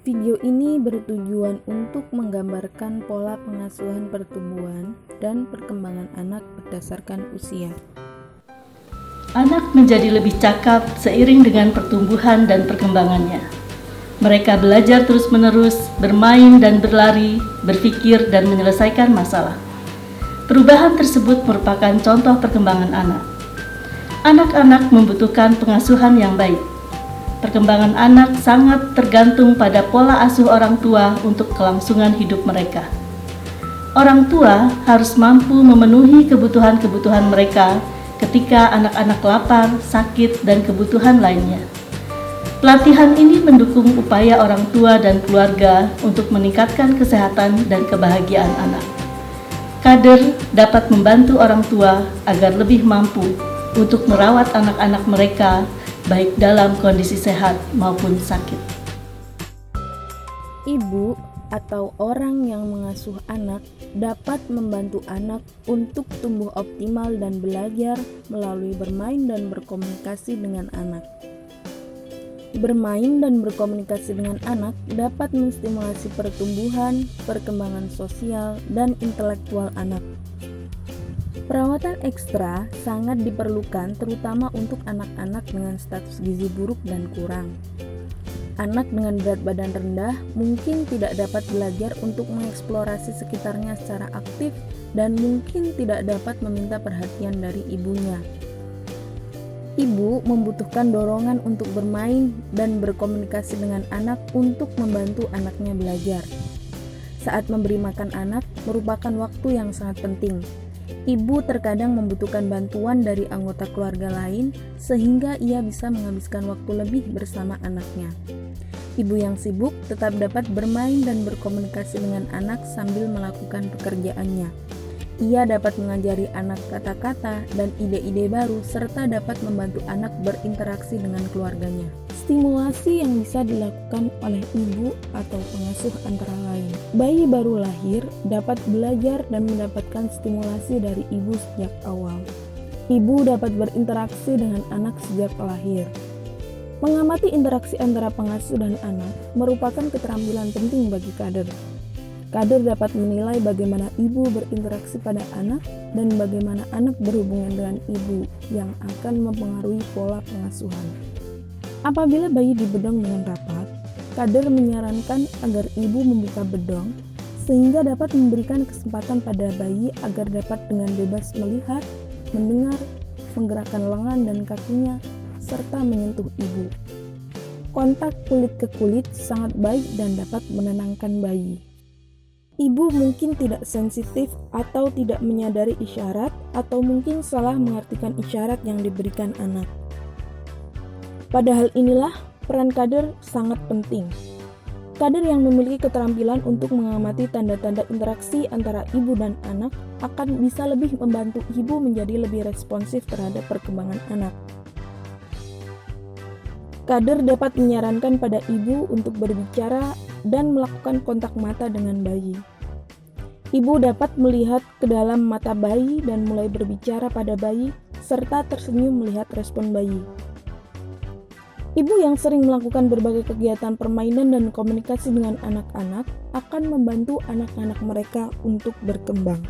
Video ini bertujuan untuk menggambarkan pola pengasuhan pertumbuhan dan perkembangan anak berdasarkan usia. Anak menjadi lebih cakap seiring dengan pertumbuhan dan perkembangannya. Mereka belajar terus-menerus, bermain dan berlari, berpikir dan menyelesaikan masalah. Perubahan tersebut merupakan contoh perkembangan anak. Anak-anak membutuhkan pengasuhan yang baik. Perkembangan anak sangat tergantung pada pola asuh orang tua untuk kelangsungan hidup mereka. Orang tua harus mampu memenuhi kebutuhan-kebutuhan mereka ketika anak-anak lapar, sakit, dan kebutuhan lainnya. Pelatihan ini mendukung upaya orang tua dan keluarga untuk meningkatkan kesehatan dan kebahagiaan anak. Kader dapat membantu orang tua agar lebih mampu untuk merawat anak-anak mereka baik dalam kondisi sehat maupun sakit. Ibu atau orang yang mengasuh anak dapat membantu anak untuk tumbuh optimal dan belajar melalui bermain dan berkomunikasi dengan anak. Bermain dan berkomunikasi dengan anak dapat menstimulasi pertumbuhan, perkembangan sosial, dan intelektual anak. Perawatan ekstra sangat diperlukan terutama untuk anak-anak dengan status gizi buruk dan kurang. Anak dengan berat badan rendah mungkin tidak dapat belajar untuk mengeksplorasi sekitarnya secara aktif dan mungkin tidak dapat meminta perhatian dari ibunya. Ibu membutuhkan dorongan untuk bermain dan berkomunikasi dengan anak untuk membantu anaknya belajar. Saat memberi makan anak merupakan waktu yang sangat penting. Ibu terkadang membutuhkan bantuan dari anggota keluarga lain sehingga ia bisa menghabiskan waktu lebih bersama anaknya. Ibu yang sibuk tetap dapat bermain dan berkomunikasi dengan anak sambil melakukan pekerjaannya. Ia dapat mengajari anak kata-kata dan ide-ide baru serta dapat membantu anak berinteraksi dengan keluarganya. Stimulasi yang bisa dilakukan oleh ibu atau pengasuh antara lain. Bayi baru lahir dapat belajar dan mendapatkan stimulasi dari ibu sejak awal. Ibu dapat berinteraksi dengan anak sejak lahir. Mengamati interaksi antara pengasuh dan anak merupakan keterampilan penting bagi kader. Kader dapat menilai bagaimana ibu berinteraksi pada anak dan bagaimana anak berhubungan dengan ibu yang akan mempengaruhi pola pengasuhan. Apabila bayi dibedong dengan rapat, kader menyarankan agar ibu membuka bedong sehingga dapat memberikan kesempatan pada bayi agar dapat dengan bebas melihat, mendengar, menggerakkan lengan dan kakinya, serta menyentuh ibu. Kontak kulit ke kulit sangat baik dan dapat menenangkan bayi. Ibu mungkin tidak sensitif atau tidak menyadari isyarat atau mungkin salah mengartikan isyarat yang diberikan anak. Pada hal inilah peran kader sangat penting. Kader yang memiliki keterampilan untuk mengamati tanda-tanda interaksi antara ibu dan anak akan bisa lebih membantu ibu menjadi lebih responsif terhadap perkembangan anak. Kader dapat menyarankan pada ibu untuk berbicara dan melakukan kontak mata dengan bayi. Ibu dapat melihat ke dalam mata bayi dan mulai berbicara pada bayi serta tersenyum melihat respon bayi. Ibu yang sering melakukan berbagai kegiatan permainan dan komunikasi dengan anak-anak akan membantu anak-anak mereka untuk berkembang.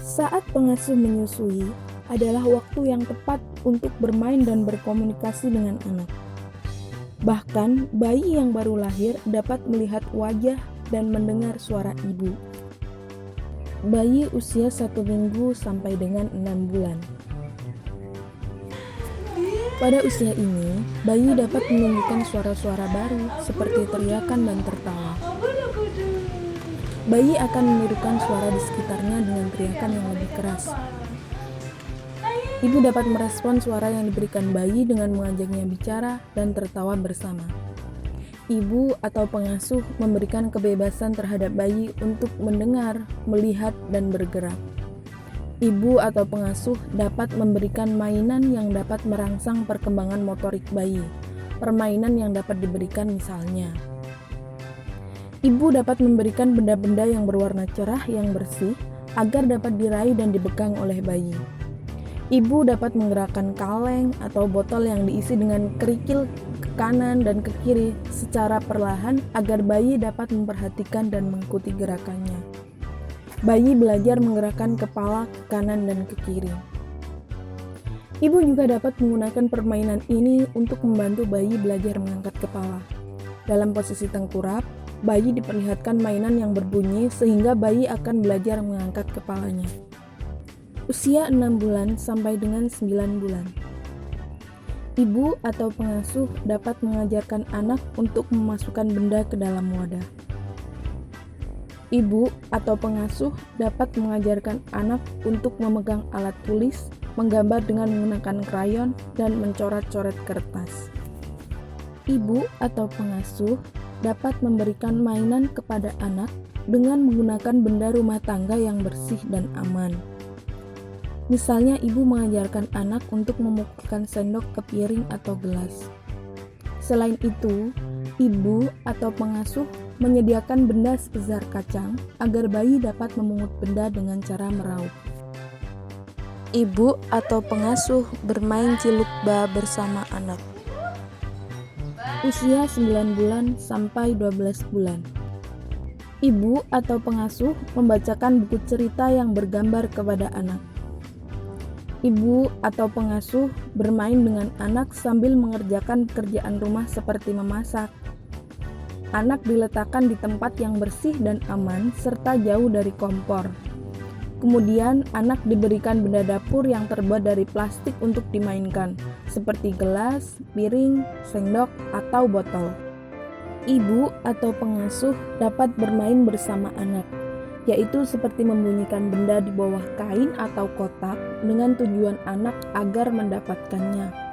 Saat pengasuh menyusui adalah waktu yang tepat untuk bermain dan berkomunikasi dengan anak. Bahkan, bayi yang baru lahir dapat melihat wajah dan mendengar suara ibu. Bayi usia 1 minggu sampai dengan 6 bulan. Pada usia ini, bayi dapat menunjukkan suara-suara baru seperti teriakan dan tertawa. Bayi akan menirukan suara di sekitarnya dengan teriakan yang lebih keras. Ibu dapat merespon suara yang diberikan bayi dengan mengajaknya bicara dan tertawa bersama. Ibu atau pengasuh memberikan kebebasan terhadap bayi untuk mendengar, melihat, dan bergerak. Ibu atau pengasuh dapat memberikan mainan yang dapat merangsang perkembangan motorik bayi. Permainan yang dapat diberikan misalnya, ibu dapat memberikan benda-benda yang berwarna cerah yang bersih agar dapat diraih dan dipegang oleh bayi. Ibu dapat menggerakkan kaleng atau botol yang diisi dengan kerikil kanan dan ke kiri secara perlahan agar bayi dapat memperhatikan dan mengikuti gerakannya. Bayi belajar menggerakkan kepala ke kanan dan ke kiri. Ibu juga dapat menggunakan permainan ini untuk membantu bayi belajar mengangkat kepala. Dalam posisi tengkurap, bayi diperlihatkan mainan yang berbunyi sehingga bayi akan belajar mengangkat kepalanya. Usia 6 bulan sampai dengan 9 bulan. Ibu atau pengasuh dapat mengajarkan anak untuk memasukkan benda ke dalam wadah. Ibu atau pengasuh dapat mengajarkan anak untuk memegang alat tulis, menggambar dengan menggunakan krayon, dan mencoret-coret kertas. Ibu atau pengasuh dapat memberikan mainan kepada anak dengan menggunakan benda rumah tangga yang bersih dan aman. Misalnya, ibu mengajarkan anak untuk memukulkan sendok ke piring atau gelas. Selain itu, ibu atau pengasuh menyediakan benda sebesar kacang agar bayi dapat memungut benda dengan cara meraup. Ibu atau pengasuh bermain cilukba bersama anak. Usia 9 bulan sampai 12 bulan. Ibu atau pengasuh membacakan buku cerita yang bergambar kepada anak. Ibu atau pengasuh bermain dengan anak sambil mengerjakan pekerjaan rumah seperti memasak. Anak diletakkan di tempat yang bersih dan aman serta jauh dari kompor. Kemudian anak diberikan benda dapur yang terbuat dari plastik untuk dimainkan, seperti gelas, piring, sendok, atau botol. Ibu atau pengasuh dapat bermain bersama anak, yaitu seperti membunyikan benda di bawah kain atau kotak dengan tujuan anak agar mendapatkannya.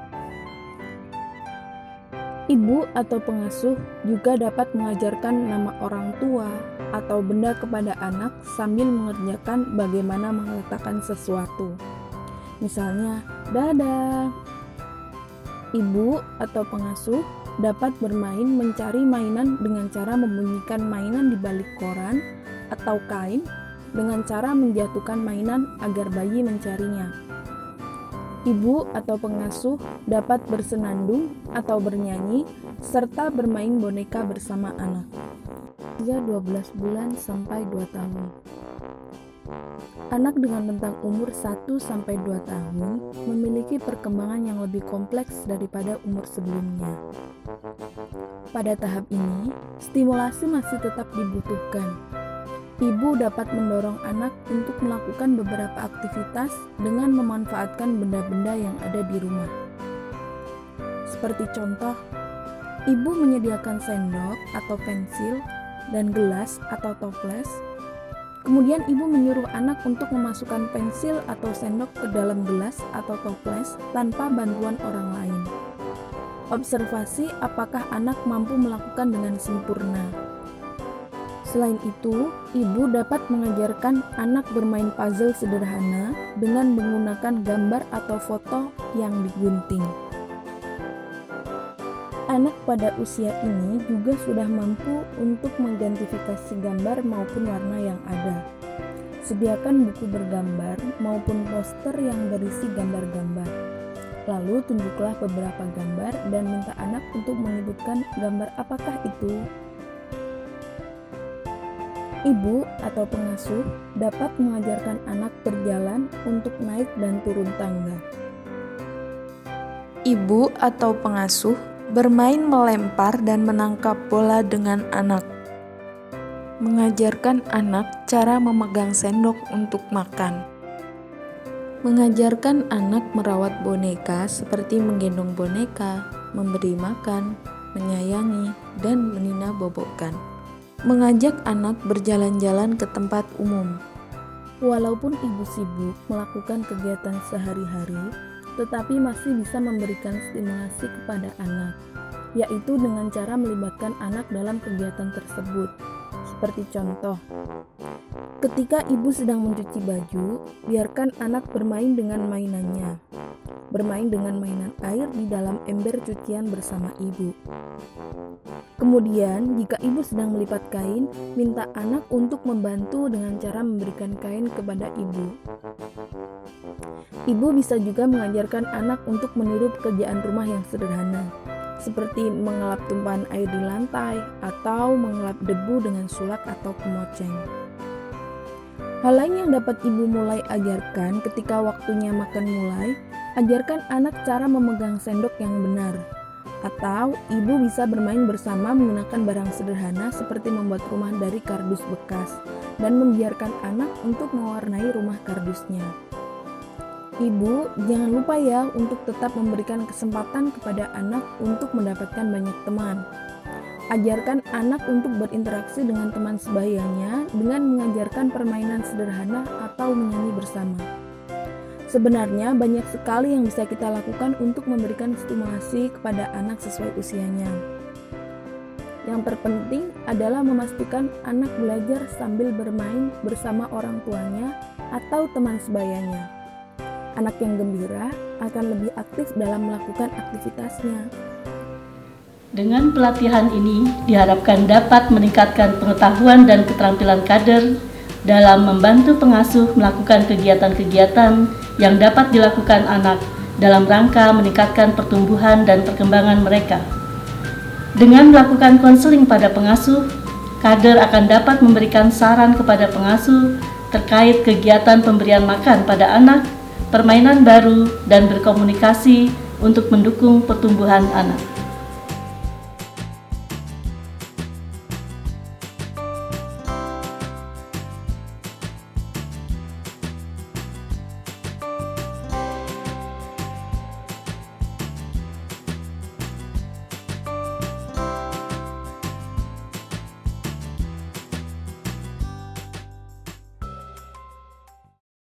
Ibu atau pengasuh juga dapat mengajarkan nama orang tua atau benda kepada anak sambil mengerjakan bagaimana meletakkan sesuatu. Misalnya, dadah. Ibu atau pengasuh dapat bermain mencari mainan dengan cara membunyikan mainan di balik koran atau kain dengan cara menjatuhkan mainan agar bayi mencarinya. Ibu atau pengasuh dapat bersenandung atau bernyanyi serta bermain boneka bersama anak. Usia 12 bulan sampai 2 tahun. Anak dengan rentang umur 1-2 tahun memiliki perkembangan yang lebih kompleks daripada umur sebelumnya. Pada tahap ini, stimulasi masih tetap dibutuhkan. Ibu dapat mendorong anak untuk melakukan beberapa aktivitas dengan memanfaatkan benda-benda yang ada di rumah. Seperti contoh, ibu menyediakan sendok atau pensil dan gelas atau toples. Kemudian ibu menyuruh anak untuk memasukkan pensil atau sendok ke dalam gelas atau toples tanpa bantuan orang lain. Observasi apakah anak mampu melakukan dengan sempurna. Selain itu, ibu dapat mengajarkan anak bermain puzzle sederhana dengan menggunakan gambar atau foto yang digunting. Anak pada usia ini juga sudah mampu untuk mengidentifikasi gambar maupun warna yang ada. Sediakan buku bergambar maupun poster yang berisi gambar-gambar. Lalu tunjuklah beberapa gambar dan minta anak untuk menyebutkan gambar apakah itu. Ibu atau pengasuh dapat mengajarkan anak berjalan untuk naik dan turun tangga. Ibu atau pengasuh bermain melempar dan menangkap bola dengan anak. Mengajarkan anak cara memegang sendok untuk makan. Mengajarkan anak merawat boneka seperti menggendong boneka, memberi makan, menyayangi, dan menina bobokkan. Mengajak anak berjalan-jalan ke tempat umum. Walaupun ibu sibuk melakukan kegiatan sehari-hari, tetapi masih bisa memberikan stimulasi kepada anak, yaitu dengan cara melibatkan anak dalam kegiatan tersebut. Seperti contoh, ketika ibu sedang mencuci baju, biarkan anak bermain dengan mainannya. Bermain dengan mainan air di dalam ember cucian bersama ibu. Kemudian, jika ibu sedang melipat kain, minta anak untuk membantu dengan cara memberikan kain kepada ibu. Ibu bisa juga mengajarkan anak untuk meniru pekerjaan rumah yang sederhana. seperti mengelap tumpahan air di lantai atau mengelap debu dengan sulak atau kemoceng. Hal lain yang dapat ibu mulai ajarkan ketika waktunya makan mulai, ajarkan anak cara memegang sendok yang benar. Atau ibu bisa bermain bersama menggunakan barang sederhana seperti membuat rumah dari kardus bekas dan membiarkan anak untuk mewarnai rumah kardusnya. Ibu, jangan lupa ya untuk tetap memberikan kesempatan kepada anak untuk mendapatkan banyak teman. Ajarkan anak untuk berinteraksi dengan teman sebayanya dengan mengajarkan permainan sederhana atau menyanyi bersama. Sebenarnya banyak sekali yang bisa kita lakukan untuk memberikan stimulasi kepada anak sesuai usianya. Yang terpenting adalah memastikan anak belajar sambil bermain bersama orang tuanya atau teman sebayanya. Anak yang gembira akan lebih aktif dalam melakukan aktivitasnya. Dengan pelatihan ini diharapkan dapat meningkatkan pengetahuan dan keterampilan kader dalam membantu pengasuh melakukan kegiatan-kegiatan yang dapat dilakukan anak dalam rangka meningkatkan pertumbuhan dan perkembangan mereka. Dengan melakukan konseling pada pengasuh, kader akan dapat memberikan saran kepada pengasuh terkait kegiatan pemberian makan pada anak, permainan baru, dan berkomunikasi untuk mendukung pertumbuhan anak.